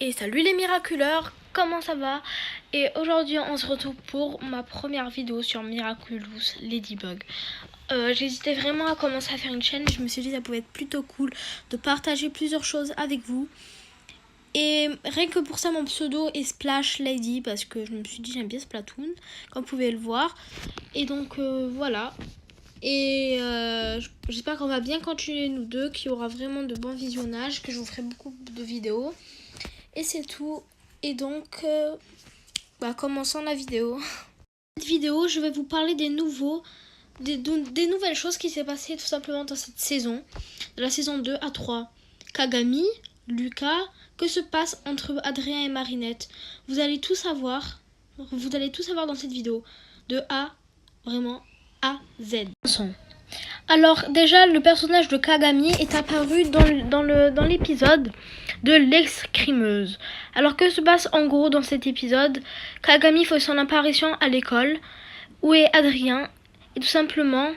Et salut les miraculeurs, comment ça va? Et aujourd'hui on se retrouve pour ma première vidéo sur Miraculous Ladybug. J'hésitais vraiment à commencer à faire une chaîne, je me suis dit que ça pouvait être plutôt cool de partager plusieurs choses avec vous. Et rien que pour ça mon pseudo est Splash Lady parce que je me suis dit j'aime bien Splatoon, comme vous pouvez le voir. Et donc voilà. Et j'espère qu'on va bien continuer nous deux, qu'il y aura vraiment de bons visionnages, que je vous ferai beaucoup de vidéos. Et c'est tout. Et donc, commençons la vidéo. Dans cette vidéo, je vais vous parler des nouvelles choses qui s'est passées tout simplement dans cette saison. De la saison 2 à 3. Kagami, Lucas, que se passe entre Adrien et Marinette. Vous allez tout savoir. Vous allez tout savoir dans cette vidéo. De A, vraiment, à Z. Alors déjà, le personnage de Kagami est apparu dans l'épisode de l'escrimeuse. Alors que se passe en gros dans cet épisode? Kagami fait son apparition à l'école. Où est Adrien? Et tout simplement,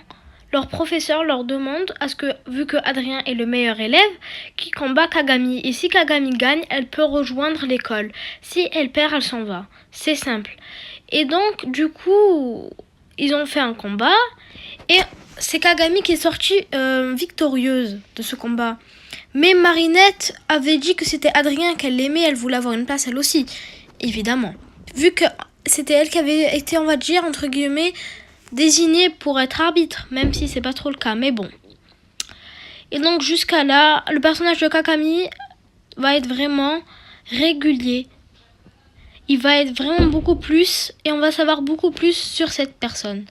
leur professeur leur demande à ce que, vu que Adrien est le meilleur élève, qui combat Kagami. Et si Kagami gagne, elle peut rejoindre l'école. Si elle perd, elle s'en va. C'est simple. Et donc, du coup, ils ont fait un combat. Et c'est Kagami qui est sortie victorieuse de ce combat. Mais Marinette avait dit que c'était Adrien qu'elle aimait, elle voulait avoir une place elle aussi, évidemment. Vu que c'était elle qui avait été, on va dire, entre guillemets, désignée pour être arbitre, même si c'est pas trop le cas, mais bon. Et donc jusqu'à là, le personnage de Kagami va être vraiment régulier. Il va être vraiment beaucoup plus, et on va savoir beaucoup plus sur cette personne.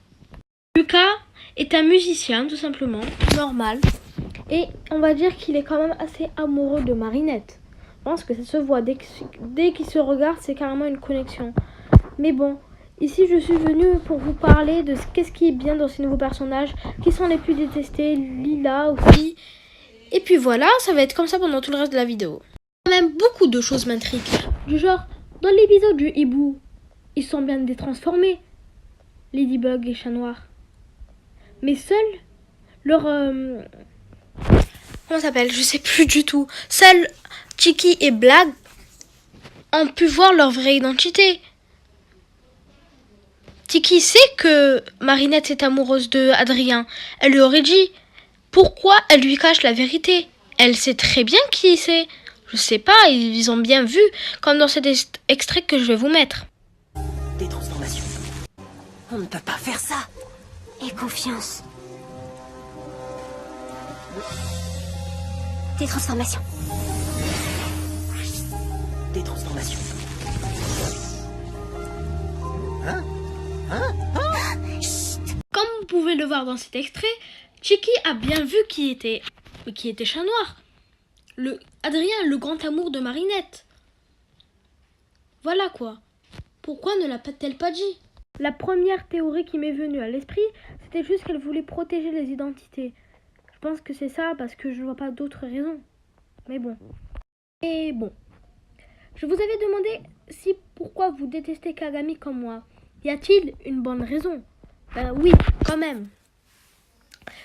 Lucas est un musicien, tout simplement, normal. Et on va dire qu'il est quand même assez amoureux de Marinette. Je pense que ça se voit. Dès qu'ils se regardent, c'est carrément une connexion. Mais bon, ici je suis venue pour vous parler de qu'est-ce qui est bien dans ces nouveaux personnages, qui sont les plus détestés, Lila aussi. Et puis voilà, ça va être comme ça pendant tout le reste de la vidéo. Quand même, beaucoup de choses m'intriguent. Du genre, dans l'épisode du hibou, ils sont bien détransformés, Ladybug et Chat Noir. Mais seuls leur... comment ça s'appelle? Je sais plus du tout. Seuls Chiki et Blag ont pu voir leur vraie identité. Tiki sait que Marinette est amoureuse de Adrien. Elle lui aurait dit. Pourquoi elle lui cache la vérité? Elle sait très bien qui c'est. Je sais pas, ils ont bien vu, comme dans cet extrait que je vais vous mettre. Des transformations. On ne peut pas faire ça. Aie confiance. Des transformations. Des transformations. Comme vous pouvez le voir dans cet extrait, Chiki a bien vu qui était Chat Noir. Adrien, le grand amour de Marinette. Voilà quoi. Pourquoi ne l'a-t-elle pas dit? La première théorie qui m'est venue à l'esprit, c'était juste qu'elle voulait protéger les identités. Je pense que c'est ça parce que je ne vois pas d'autres raisons. Mais bon. Et bon. Je vous avais demandé pourquoi vous détestez Kagami comme moi. Y a-t-il une bonne raison? Oui, quand même.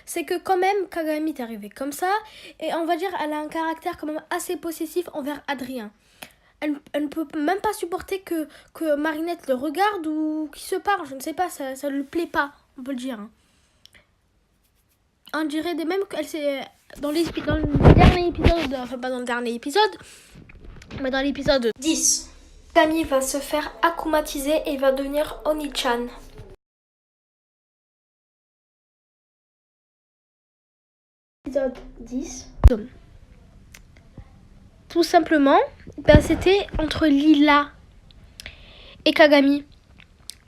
C'est que quand même Kagami est arrivée comme ça et on va dire elle a un caractère quand même assez possessif envers Adrien. Elle ne peut même pas supporter que Marinette le regarde ou qu'il se parle, je ne sais pas, ça ne lui plaît pas, on peut le dire. On dirait même qu'elle s'est dans le dernier épisode, enfin pas dans le dernier épisode, mais dans l'épisode 10. Kagami va se faire akumatiser et va devenir Oni-chan. Épisode 10. Tout simplement, c'était entre Lila et Kagami.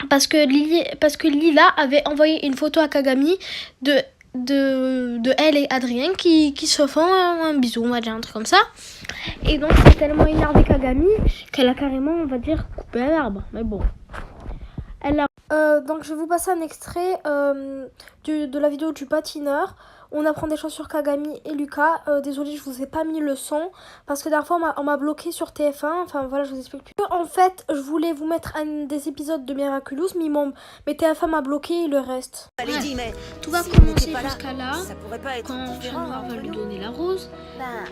Parce que Lila avait envoyé une photo à Kagami de elle et Adrien qui se font un bisou, on va dire un truc comme ça. Et donc c'est tellement énervé Kagami qu'elle a carrément, on va dire, coupé un arbre. Mais bon. Donc je vais vous passer un extrait de la vidéo du patineur. On apprend des choses sur Kagami et Lucas. Désolée, je vous ai pas mis le son parce que dernière fois on m'a bloqué sur TF1. Enfin voilà, je vous explique plus. En fait, je voulais vous mettre un des épisodes de Miraculous, mais TF1 m'a bloqué et le reste. Allez, mais Tout va si commencer on n'était pas jusqu'à là, ça pourrait pas être quand Chat différent Noir va entre lui nous. donner la rose. Ben,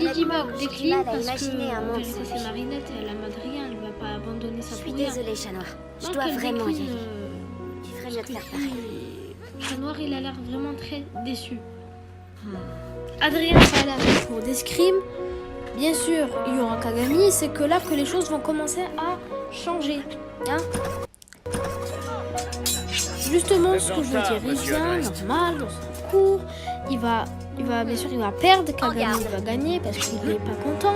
Ladybug décline mal à parce imaginer un monde que sans c'est lui. Marinette, elle a Madrien, elle va pas abandonner Je sa suis pour rien. désolée, Chat Noir. Je Donc, dois elle vraiment y décline, aller. Tu ferais mieux de faire pareil. Chat Noir, il a l'air vraiment très déçu. Adrien va aller avec pour d'escrime. Bien sûr, il y aura Kagami. C'est que là que les choses vont commencer à changer. Hein, justement, ce que je veux dire, il vient normal dans son cours. Bien sûr, il va perdre. Kagami va gagner parce qu'il n'est pas content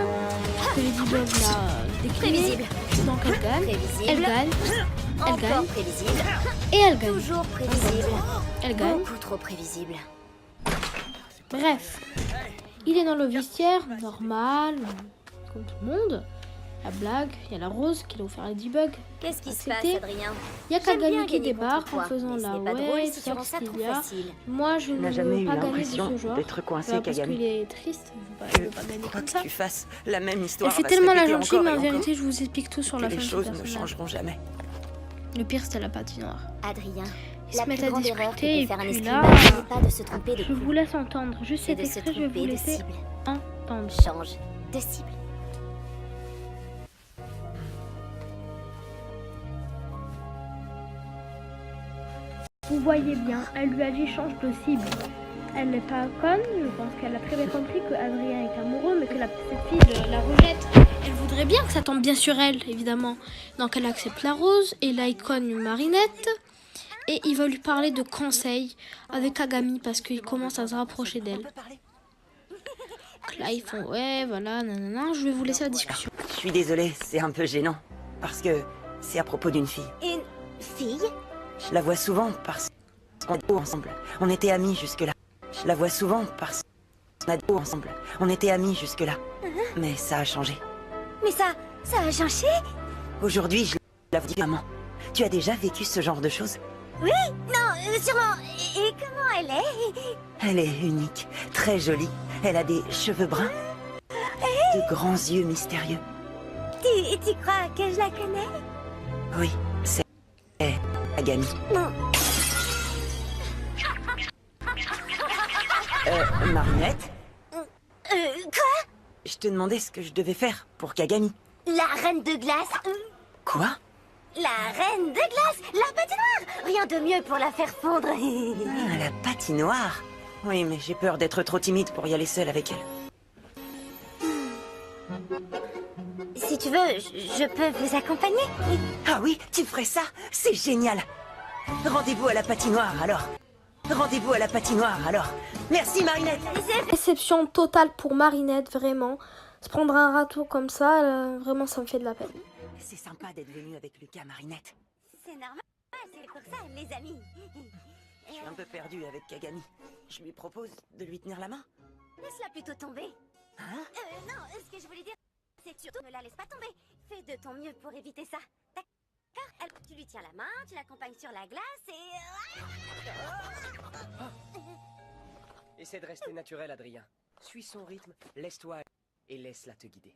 que Ladybug l'a décliné. Prévisible. Donc elle gagne, Prévisible. elle gagne, elle Encore gagne prévisible. et elle gagne. Toujours prévisible. Elle gagne. Beaucoup trop prévisible. Bref, il est dans le vestiaire, normal, comme tout le monde. La blague, il y a la rose qu'il a offert à Ladybug. Qu'est-ce qui se Accepté. passe, Adrien? Il y a J'aime bien Kagami qui gagner contre débarque toi, en faisant mais ce la n'est pas drôle ouais, si tu rends ça trop Saxtilia. facile. Moi, je ne n'a jamais veux eu pas gagner de l'impression ce genre. d'être coincé, Parce Kagami. qu'il est triste, je ne veux pas gagner Quoi comme que ça. tu fasses, la même Elle histoire fait va se tellement la répéter gentille, encore mais et en encore. vérité, je vous explique tout sur la Et fin les de ce choses ne personnage. changeront jamais. Le pire, c'était la patinoire. Adrien, Ils se la mettent plus à grande erreur que discuter, et peut faire un puis escrimeur, là, ce n'est pas de se tromper de je coup, vous laisse entendre. Juste c'est cet de se extrait, je vais vous tromper de laisser cible. entendre. Change de cible. Vous voyez bien, elle lui a dit change de cible. Elle n'est pas conne, je pense qu'elle a très bien compris que Adrien est amoureux, mais que cette fille la rejette. Elle voudrait bien que ça tombe bien sur elle, évidemment. Donc elle accepte la rose, et là il cogne Marinette. Et il va lui parler de conseils avec Kagami parce qu'il commence à se rapprocher d'elle. Donc là ils font ouais, voilà, nanana, je vais vous laisser la discussion. Je suis désolé, c'est un peu gênant. Parce que c'est à propos d'une fille. Une fille? Je la vois souvent parce qu'on a beau ensemble. On était amis jusque-là. Je la vois souvent parce qu'on a beau ensemble. On était amis jusque-là. Mais ça a changé. Mais ça a changé? Aujourd'hui, je la dis maman. Tu as déjà vécu ce genre de choses? Oui? Non, sûrement. Et comment elle est? Elle est unique, très jolie. Elle a des cheveux bruns, de grands yeux mystérieux. Tu crois que je la connais? Oui, c'est Kagami. Non. Marinette, Quoi? je te demandais ce que je devais faire pour Kagami. La reine de glace? Quoi? La reine de glace? La patinoire? Rien de mieux pour la faire fondre. Ah, la patinoire. Oui, mais j'ai peur d'être trop timide pour y aller seule avec elle. Si tu veux, je peux vous accompagner? Ah oui, tu ferais ça? C'est génial. Rendez-vous à la patinoire, alors. Rendez-vous à la patinoire, alors. Merci, Marinette. Déception totale pour Marinette, vraiment. Se prendre un râteau comme ça, vraiment ça me fait de la peine. C'est sympa d'être venue avec Lucas, Marinette. C'est normal, c'est pour ça, les amis. Je suis un peu perdue avec Kagami. Je lui propose de lui tenir la main. Laisse-la plutôt tomber. Hein? Non, ce que je voulais dire, c'est que surtout ne la laisse pas tomber. Fais de ton mieux pour éviter ça. D'accord? Tu lui tiens la main, tu l'accompagnes sur la glace et... Essaie de rester naturel, Adrien. Suis son rythme, laisse-toi et laisse-la te guider.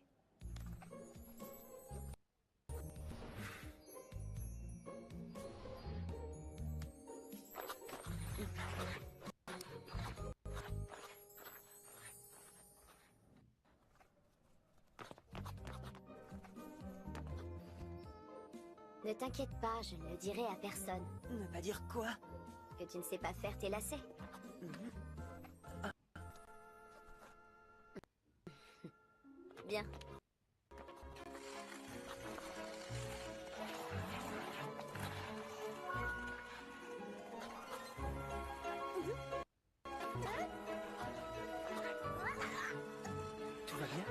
Ne t'inquiète pas, je ne le dirai à personne. Ne pas dire quoi? Que tu ne sais pas faire tes lacets. Bien. Tout va bien?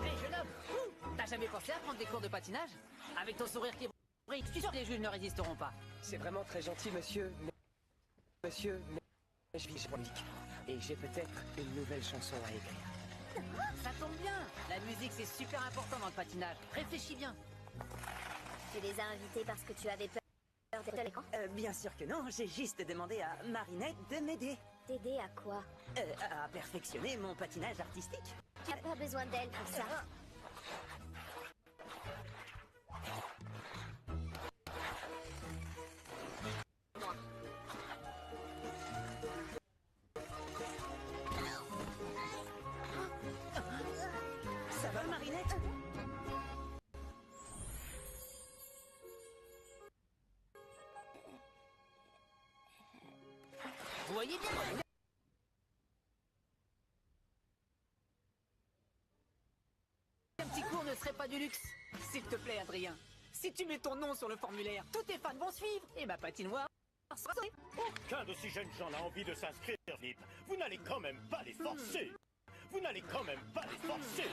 Hé, jeune homme, t'as jamais pensé à prendre des cours de patinage? Avec ton sourire qui brille, je suis sûr que les juges ne résisteront pas. C'est vraiment très gentil, monsieur, mais je vis politique. Et j'ai peut-être une nouvelle chanson à écrire. Ça tombe bien. La musique, c'est super important dans le patinage. Réfléchis bien. Tu les as invités parce que tu avais peur d'être à l'écran? Bien sûr que non, j'ai juste demandé à Marinette de m'aider. T'aider à quoi? À perfectionner mon patinage artistique. Tu n'as pas besoin d'elle pour ça. voyez bien. Un petit cours ne serait pas du luxe. S'il te plaît, Adrien. Si tu mets ton nom sur le formulaire, tous tes fans vont suivre. Et ma patinoire sera sauvée. Aucun de ces jeunes gens n'a envie de s'inscrire, Nip. Vous n'allez quand même pas les forcer. Vous n'allez quand même pas les forcer.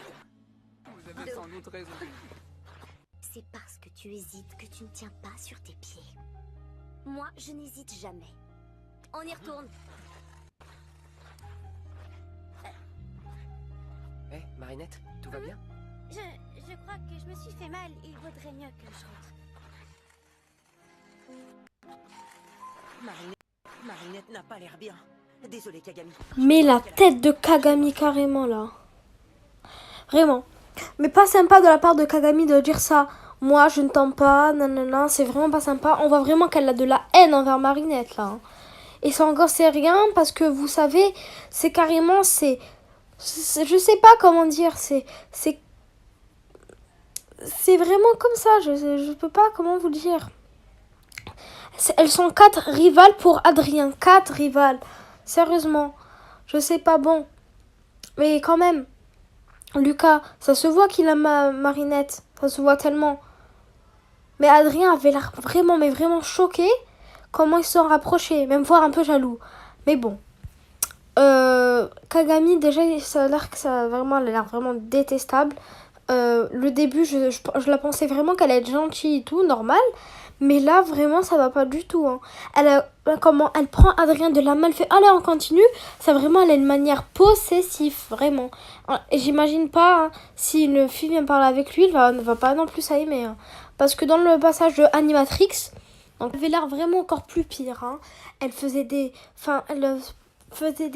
Vous avez sans doute raison. C'est parce que tu hésites que tu ne tiens pas sur tes pieds. Moi, je n'hésite jamais. On y retourne. Hé, Marinette, tout va bien? Je crois que je me suis fait mal. Il vaudrait mieux que je rentre. Marinette n'a pas l'air bien. Désolé, Kagami. Mais la tête de Kagami carrément là. Vraiment. Mais pas sympa de la part de Kagami de dire ça. Moi je ne t'aime pas, nanana, c'est vraiment pas sympa. On voit vraiment qu'elle a de la haine envers Marinette là. Et ça encore c'est rien parce que vous savez, c'est carrément, c'est je sais pas comment dire, c'est vraiment comme ça, je peux pas comment vous le dire. Elles sont 4 rivales pour Adrien, 4 rivales. Sérieusement, je sais pas bon. Mais quand même, Lucas, ça se voit qu'il aime Marinette, ça se voit tellement. Mais Adrien avait l'air vraiment, mais vraiment choqué comment ils se sont rapprochés, même voire un peu jaloux. Mais bon. Kagami, déjà, ça a l'air que ça vraiment, elle a l'air vraiment détestable. Le début, je la pensais vraiment qu'elle allait être gentille et tout, normal. Mais là, vraiment, ça va pas du tout. Hein. Elle prend Adrien de la main, elle fait « Allez, on continue ». Ça, vraiment, elle a une manière possessive, vraiment. Et j'imagine pas, hein, si une fille vient parler avec lui, elle ne va pas non plus s'aimer. Hein. Parce que dans le passage de Animatrix, donc, elle avait l'air vraiment encore plus pire. Hein. Elle faisait des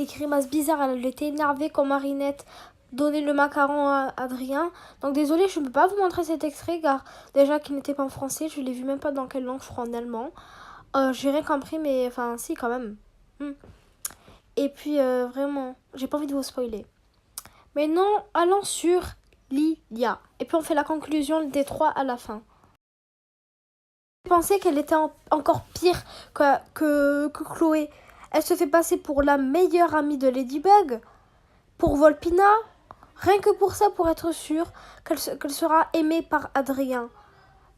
grimaces bizarres, elle était énervée quand Marinette donnait le macaron à Adrien. Donc désolé, je ne peux pas vous montrer cet extrait car déjà qu'il n'était pas en français, je l'ai vu même pas dans quelle langue, je crois en allemand. J'ai rien compris, mais enfin si quand même. Et puis vraiment, j'ai pas envie de vous spoiler. Mais non, allons sur Lilia. Et puis on fait la conclusion des 3 à la fin. Je pensais qu'elle était encore pire que Chloé. Elle se fait passer pour la meilleure amie de Ladybug, pour Volpina, rien que pour ça, pour être sûre qu'elle sera aimée par Adrien.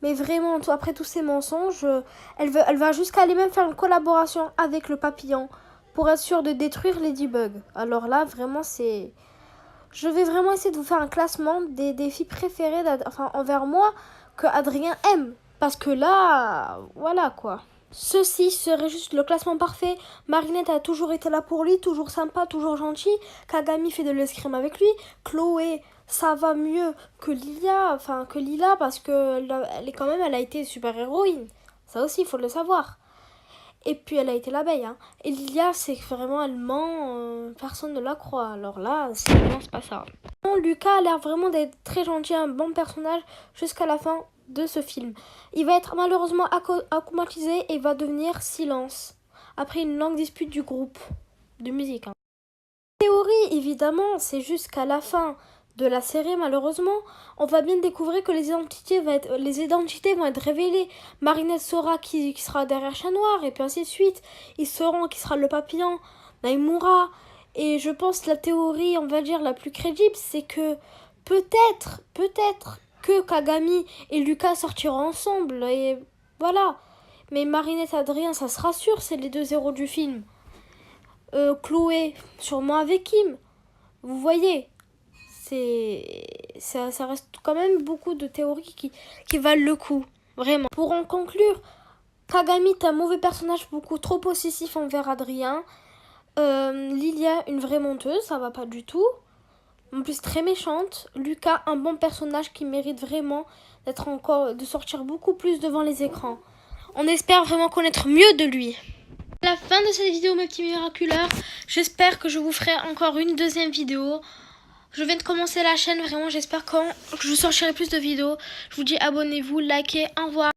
Mais vraiment, après tous ces mensonges, elle va jusqu'à aller même faire une collaboration avec le papillon pour être sûre de détruire Ladybug. Alors là, vraiment, c'est... Je vais vraiment essayer de vous faire un classement des filles préférées envers moi que Adrien aime. Parce que là, voilà quoi. Ceci serait juste le classement parfait. Marinette a toujours été là pour lui, toujours sympa, toujours gentil. Kagami fait de l'escrime avec lui. Chloé, ça va mieux que Lila, parce que elle a été super héroïne. Ça aussi, il faut le savoir. Et puis elle a été l'abeille. Hein. Et Lilia, c'est vraiment, elle ment, personne ne la croit. Alors là, c'est pas ça. Lucas a l'air vraiment d'être très gentil, un bon personnage jusqu'à la fin de ce film. Il va être malheureusement acclimatisé et va devenir Silence après une longue dispute du groupe de musique. Hein. Théorie, évidemment, c'est jusqu'à la fin de la série, malheureusement, on va bien découvrir que les identités vont être révélées. Marinette saura qui sera derrière Chat Noir, et puis ainsi de suite. Ils sauront qui sera le papillon, Naimura. Et je pense que la théorie, on va dire, la plus crédible, c'est que peut-être que Kagami et Lucas sortiront ensemble. Et voilà. Mais Marinette et Adrien, ça se rassure, c'est les 2 héros du film. Chloé, sûrement avec Kim. Vous voyez, ça reste quand même beaucoup de théories qui valent le coup. Vraiment. Pour en conclure, Kagami est un mauvais personnage beaucoup trop possessif envers Adrien. Lilia, une vraie menteuse, ça va pas du tout. En plus très méchante. Lucas, un bon personnage qui mérite vraiment de sortir beaucoup plus devant les écrans. On espère vraiment connaître mieux de lui. C'est la fin de cette vidéo, mes petits miraculeurs. J'espère que je vous ferai encore une deuxième vidéo. Je viens de commencer la chaîne, vraiment j'espère que je sortirai plus de vidéos. Je vous dis abonnez-vous, likez, au revoir.